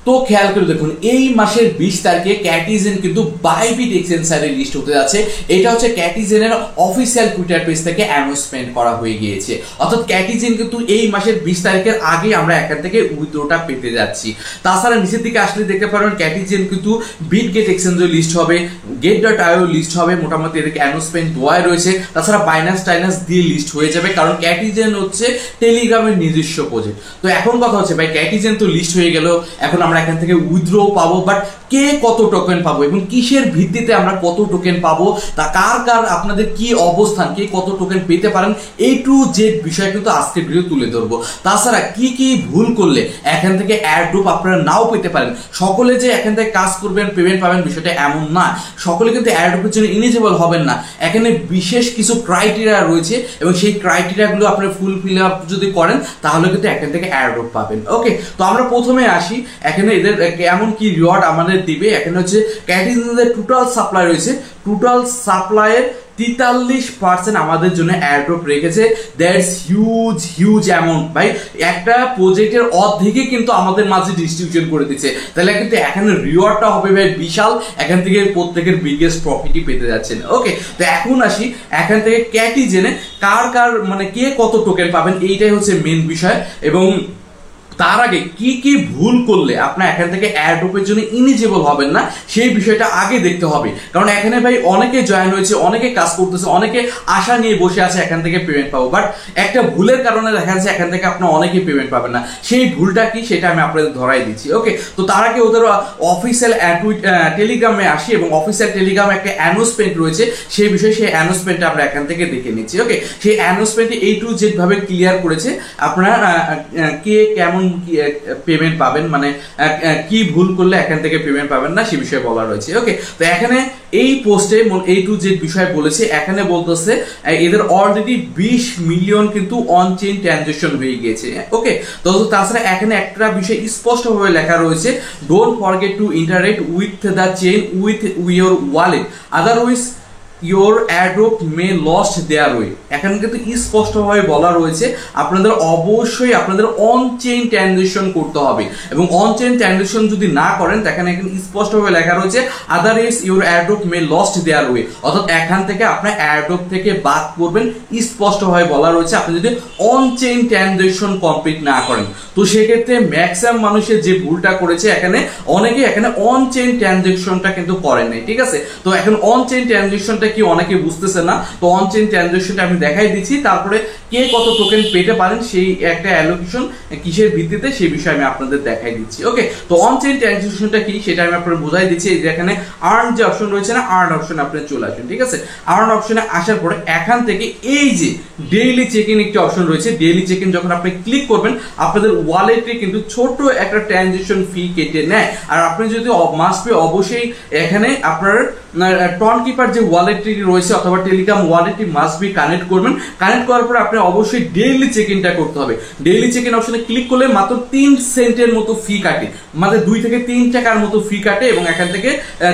তো খেয়াল করে দেখুন এই মাসের 20 তারিখে ক্যাটিজেন কিন্তু বাইবিট এক্সচেঞ্জারে লিস্ট হতে যাচ্ছে। এটা হচ্ছে ক্যাটিজেনের অফিসিয়াল টুইটার পেজ থেকে অ্যানাউন্সমেন্ট করা হয়ে গিয়েছে। অর্থাৎ ক্যাটিজেন কিন্তু এই মাসের 20 তারিখের আগে আমরা এখান থেকে উইথড্রটা পেতে যাচ্ছি। তাছাড়া নিচের দিকে আসলে দেখতে পারবেন ক্যাটিজেন কিন্তু বিটগেট এক্সচেঞ্জে লিস্ট হবে, get.io লিস্ট হবে, মোটামুটি এদিকে অ্যানাউন্সমেন্ট দেওয়াই রয়েছে। তাছাড়া বাইন্যান্স দিয়ে লিস্ট হয়ে যাবে, কারণ ক্যাটিজেন হচ্ছে টেলিগ্রামের নিজস্ব প্রজেক্ট। তো এখন কথা হচ্ছে ভাই ক্যাটিজেন তো লিস্ট হয়ে গেল, এখন আমরা এখান থেকে উইথড্র পাবো, বাট কে কত টোকেন পাবো এবং কিসের ভিত্তিতে আমরা কত টোকেন পাবো, তা কার আপনাদের কি অবস্থান, কে কত টোকেন পেতে পারেন, এই টু জেড বিষয় কিন্তু আজকের ভিডিও তুলে ধরবো। তাছাড়া কি ভুল করলে এখান থেকে এয়ারড্রপ আপনারা নাও পেতে পারেন। সকলে যে এখান থেকে কাজ করবেন পেমেন্ট পাবেন বিষয়টা এমন না, সকলে কিন্তু এয়ারড্রপের জন্য এলিজিবল হবেন না। এখানে বিশেষ কিছু ক্রাইটেরিয়া রয়েছে এবং সেই ক্রাইটেরিয়াগুলো আপনারা ফুলফিল আপ যদি করেন তাহলে কিন্তু এখান থেকে এয়ারড্রপ পাবেন। ওকে, তো আমরা প্রথমে আসি এখানে এদের এমন কি রিওয়ার্ড আমাদের দিবে। এখানে হচ্ছে ক্যাটিজেনের টোটাল সাপ্লাই রয়েছে, টোটাল সাপ্লাইয়ের 43% আমাদের জন্য এয়ারড্রপ রেখেছে। দ্যাটস হিউজ অ্যামাউন্ট ভাই, একটা প্রজেক্টের অর্ধেকই কিন্তু আমাদের মাঝে ডিস্ট্রিবিউশন করে দিচ্ছে। তাহলে কিন্তু এখানে রিওয়ার্ডটা হবে ভাই বিশাল, এখান থেকে প্রত্যেকের বিগেস্ট প্রফিটই পেতে যাচ্ছেন। ওকে, তো এখন আসি এখান থেকে ক্যাটিজেনে কার মানে কে কত টোকেন পাবেন, এইটাই হচ্ছে মেন বিষয়। এবং তার আগে কি ভুল করলে আপনার এখান থেকে এয়ারড্রপের জন্য ইলিজিবল হবেন না সেই বিষয়টা আগে দেখতে হবে। কারণ এখানে ভাই অনেকে জয়েন হয়েছে, অনেকে কাজ করতেছে, অনেকে আশা নিয়ে বসে আছে এখান থেকে পেমেন্ট পাবো, বাট একটা ভুলের কারণে দেখা যাচ্ছে এখান থেকে আপনার অনেকে পেমেন্ট পাবেন না। সেই ভুলটা কি সেটা আমি আপনাদের ধরাই দিচ্ছি। ওকে, তো তার আগে ওদের অফিসিয়াল টেলিগ্রামে আসি এবং অফিসিয়াল টেলিগ্রামে একটা অ্যানাউন্সমেন্ট রয়েছে, সেই বিষয়ে সেই অ্যানাউন্সমেন্টটা আমরা এখান থেকে দেখে নিচ্ছি। ওকে, সেই অ্যানাউন্সমেন্টে এই টু জেড ভাবে ক্লিয়ার করেছে আপনারা কে কেমন পেমেন্ট পাবেন, মানে কি ভুল করলে এখান থেকে পেমেন্ট পাবেন না সে বিষয়ে বলা রয়েছে। ওকে, তো এখানে এই পোস্টে এই টু জেড বিষয় বলেছে। এখানে বলতেছে এদের অলরেডি 20 মিলিয়ন কিন্তু অন চেইন ট্রানজাকশন হয়ে গিয়েছে। ওকে, তো তাছাড়া এখানে একটা বিষয় স্পষ্টভাবে লেখা রয়েছে, don't forget to interact with the chain with your wallet, otherwise your airdrop May lost their way. এখানে কিন্তু স্পষ্টভাবে বলা রয়েছে আপনাদের অবশ্যই আপনাদের অন চেইন ট্রানজাকশন করতে হবে, এবং অন চেইন ট্রানজাকশন যদি না করেন এখানে স্পষ্টভাবে লেখা রয়েছে otherwise your airdrop May lost their way, অর্থাৎ এখান থেকে আপনার এয়ারড্রপ থেকে বাদ করবেন। স্পষ্টভাবে বলা রয়েছে আপনি যদি অন চেইন ট্রানজাকশন কমপ্লিট না করেন। তো সেক্ষেত্রে ম্যাক্সিমাম মানুষের যে ভুলটা করেছে এখানে অনেকে এখানে অন চেইন ট্রানজাকশনটা কিন্তু করেন নাই। ঠিক আছে, তো এখন অন চেইন ট্রানজাকশনটা কি অনেকে বুঝতেছে না, তো অন চেইন ট্রানজাকশনটা আমি দেখাই দিচ্ছি, তারপরে কে কত টোকেন পেতে পারেন সেই একটা অ্যালোকেশন কিসের ভিত্তিতে সেই বিষয়ে আমি আপনাদের দেখাই দিচ্ছি। ওকে, তো অন চেইন ট্রানজাকশনটা কি সেটা আমি আপনাদের বোঝাই দিচ্ছি। এই যে এখানে আর্ন যে অপশন রয়েছে না, আর্ন অপশনে আপনি চলে আসবেন। ঠিক আছে, আর্ন অপশনে আসার পরে এখান থেকে এই যে ডেইলি চেক ইন একটি অপশন রয়েছে, ডেইলি চেক ইন যখন আপনি ক্লিক করবেন আপনাদের ওয়ালেটে কিন্তু ছোট একটা ট্রানজাকশন ফি কেটে নেয়। আর আপনি যদি মাস্ট বি অবশ্যই এখানে আপনার টন কিপার যে ওয়ালেটটি রয়েছে অথবা টেলিগ্রাম ওয়ালেটটি মাস্ট বি কানেক্ট করবেন। কানেক্ট করার পরে আপনি অবশ্যই ডেইলি চেক ইনটা করতে হবে। ডেইলি চেক ইন অপশনে ক্লিক করলে মাত্র 3 সেন্টের মতো ফি কাটে, মানে 2 থেকে 3 টাকার মতো ফি কাটে এবং এখান থেকে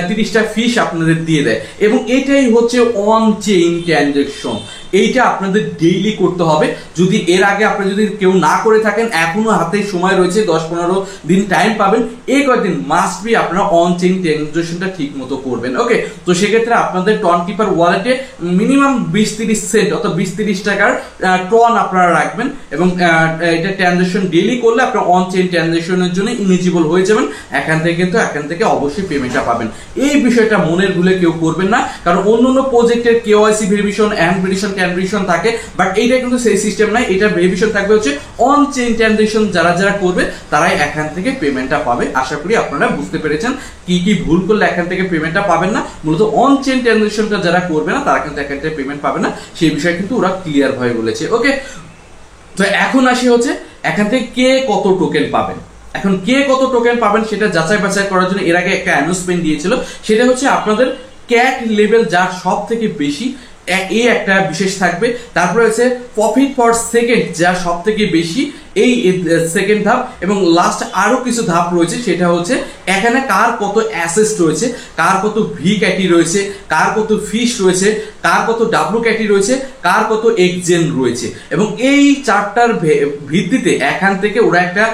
30টা ফিস আপনাদের দিয়ে দেয়। এবং এটাই হচ্ছে অন চেইন ট্রানজাকশন, এইটা আপনাদের ডেইলি করতে হবে। যদি এর আগে আপনি যদি কেউ না করে থাকেন এখনো হাতে সময় রয়েছে, 10-15 দিন টাইম পাবেন, এই কয়েকদিন মাস্ট বি আপনারা অন চেইন ট্রানজাকশনটা ঠিক মতো করবেন। ওকে, তো সেক্ষেত্রে আপনাদের টন কিপার ওয়ালেটে মিনিমাম 20-30 সেন্ট অর্থাৎ 20-30 টাকার টন আপনারা রাখবেন এবং এটা ট্রানজাকশন ডেইলি করলে আপনারা অন চেইন ট্রানজাকশনের জন্য এলিজিবল হয়ে যাবেন। এখান থেকে অবশ্যই পেমেন্টটা পাবেন। এই বিষয়টা মনের ভুলে কেউ করবেন না, কারণ অন্যান্য প্রজেক্টের কেওয়াইসি ভেরিফিকেশন এন্ড ভেরিফিকেশন ক্যানভেরিফিকেশন থাকে, বাট এইটা কিন্তু সেই সিস্টেম নাই। এটা ভেরিফিকেশন থাকবে হচ্ছে অন চেইন ট্রানজাকশন, যারা করবে তারাই এখান থেকে পেমেন্টটা পাবে। আশা করি আপনারা বুঝতে পেরেছেন কি ভুল করলে এখান থেকে পেমেন্টটা পাবেন না। মূলত অন চেইন ট্রানজাকশনটা যারা করবে না তারা কিন্তু এখান থেকে পেমেন্ট পাবে না, সেই বিষয়ে কিন্তু ওরা ক্লিয়ার ভাবে বলেছে। ওকে, তো এখন আসি হচ্ছে এখান থেকে কে কত টোকেন পাবেন। এখন কে কত টোকেন পাবেন সেটা যাচাই বাছাই করার জন্য এর আগে একটা অ্যানাউন্সমেন্ট দিয়েছিল, সেটা হচ্ছে আপনাদের ক্যাট লেভেল যার সব থেকে বেশি এই একটা বিশেষ থাকবে। তারপরে হচ্ছে প্রফিট পার সেকেন্ড যা সব থেকে বেশি, এই সেকেন্ড ধাপ, এবং লাস্ট আরো কিছু ধাপ রয়েছে, সেটা হচ্ছে এখানে কার কত অ্যাসেস্ট রয়েছে, কার কত ভি ক্যাটি রয়েছে, কার কত ফিশ রয়েছে, কার কত ডাব্লু ক্যাটি রয়েছে, কার কত এক্সজেন রয়েছে, এবং এই চারটার ভিত্তিতে এখান থেকে ওরা একটা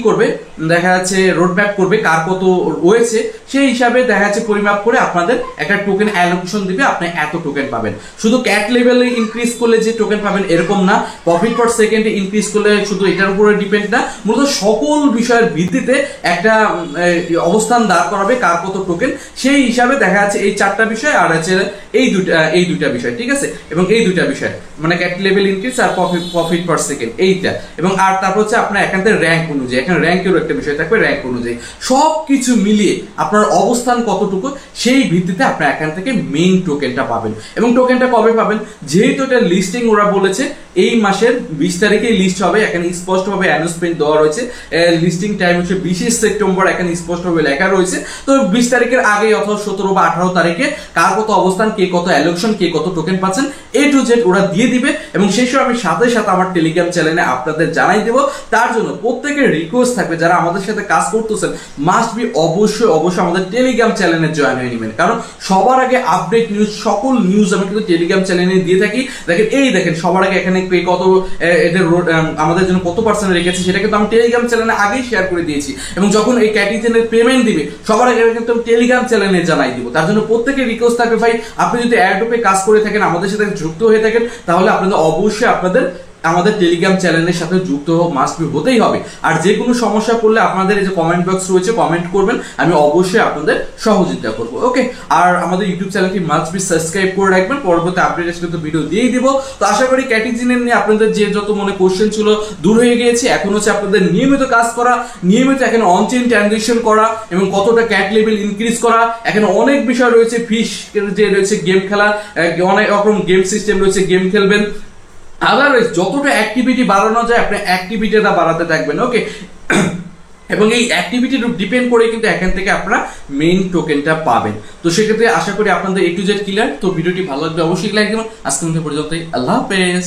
করবে, দেখা যাচ্ছে রোডম্যাপ করবে কার কত রয়েছে, সেই হিসাবে দেখা যাচ্ছে পরিমাপ করে আপনাদের একটা টোকেন অ্যালোকেশন দিবে, আপনি এত টোকেন পাবেন। শুধু ক্যাট লেভেলে ইনক্রিজ করলে যে টোকেন পাবেন এরকম না, প্রফিট পার সেকেন্ডে ইনক্রিজ করলে শুধু এটার উপরে ডিপেন্ড না, মূলত সকল বিষয়ের ভিত্তিতে একটা অবস্থান দাঁড় করাবে কার কত টোকেন, সেই হিসাবে দেখা যাচ্ছে এই চারটা বিষয় আর আছে এই দুইটা বিষয়, ঠিক আছে, এবং এই দুইটা বিষয় মানে ক্যাট লেভেল ইনক্রিজ আর প্রফিট পার সেকেন্ড এইটা, এবং আর তারপর হচ্ছে আপনার এখান থেকে র্যাঙ্ক অনুযায়ী, এখানে র্যাঙ্কেরও একটা বিষয় থাকবে, র্যাঙ্ক অনুযায়ী সবকিছু মিলিয়ে আপনার অবস্থান কতটুকু সেই ভিত্তিতে আপনার এখান থেকে মেইন টোকেনটা পাবেন। এবং টোকেনটা কবে পাবেন, যেহেতু এটা লিস্টিং ওরা বলেছে এই মাসের 20 তারিখে লিস্ট হবে, এখানে স্পষ্টভাবে অ্যানাউন্সমেন্ট দেওয়া রয়েছে, লিস্টিং টাইম হচ্ছে 20 সেপ্টেম্বর, এখানে স্পষ্টভাবে লেখা রয়েছে। তো 20 তারিখের আগে অথবা 17 বা 18 তারিখে কার কত অবস্থান, কে কত অ্যালোকেশন, কে কত টোকেন পাচ্ছেন A to Z ওরা দিয়ে দিবে, এবং সেই সময় আমি সাথে সাথে আমার টেলিগ্রাম চ্যানেলে আপনাদের জানাই দেব। তার জন্য প্রত্যেকের রিকোয়েস্ট থাকবে যারা আমাদের সাথে কাজ করতেছেন মাস্ট বি অবশ্যই আমাদের টেলিগ্রাম চ্যানেলে জয়েন হয়ে নেবেন, কারণ সবার আগে আপডেট নিউজ, সকল নিউজ আমি কিন্তু টেলিগ্রাম চ্যানেলে দিয়ে থাকি। দেখেন সবার আগে এখানে কত এদের আমাদের জন্য কত পার্সেন্ট রেখেছে সেটা কিন্তু আমি টেলিগ্রাম চ্যানেলে আগেই শেয়ার করে দিয়েছি, এবং যখন এই ক্যাটিজেনের পেমেন্ট দিবে সবার আগে কিন্তু টেলিগ্রাম চ্যানেলে জানাই দিব। তার জন্য প্রত্যেকের রিকোয়েস্ট থাকবে ভাই, আপনি যদি এয়ারড্রপে কাজ করে থাকেন, আমাদের সাথে যুক্ত হয়ে থাকেন, তাহলে আপনাদের অবশ্যই আমাদের টেলিগ্রাম চ্যানেলের সাথে যুক্ত মাস্ট বি হতেই হবে। আর যে কোনো সমস্যা পড়লে আপনাদের এই যে কমেন্ট বক্স রয়েছে, কমেন্ট করবেন, আমি অবশ্যই আপনাদের সহযোগিতা করব। ওকে, আর আমাদের ইউটিউব চ্যানেলটি মাস্ট বি সাবস্ক্রাইব করে রাখবেন, পরবর্তী আপডেট কিন্তু ভিডিও দিয়েই দিব। তো আশা করি ক্যাটিজেনের নিয়ে আপনাদের যে যত মনে কোশ্চেন ছিল দূর হয়ে গিয়েছে। এখন হচ্ছে আপনাদের নিয়মিত কাজ করা, নিয়মিত এখানে অনচেইন ট্রানজাকশন করা, এবং কতটা ক্যাট লেভেল ইনক্রিজ করা। এখানে অনেক বিষয় রয়েছে, ফিশ যে রয়েছে, গেম খেলা, অনেক রকম গেম সিস্টেম রয়েছে, গেম খেলবেন। আদারওয়াইজ যতটা অ্যাক্টিভিটি বাড়ানো যায় আপনি অ্যাক্টিভিটিটা বাড়াতে থাকবেন। ওকে, এবং এই অ্যাক্টিভিটির উপর ডিপেন্ড করে কিন্তু এখান থেকে আপনারা মেইন টোকেনটা পাবেন। তো সেক্ষেত্রে আশা করি আপনাদের A to Z ক্লিয়ার। তো ভিডিওটি ভালো লাগবে অবশ্যই লাইক দেবেন। আজকের মধ্যে পর্যন্তই, আল্লাহ হাফেজ।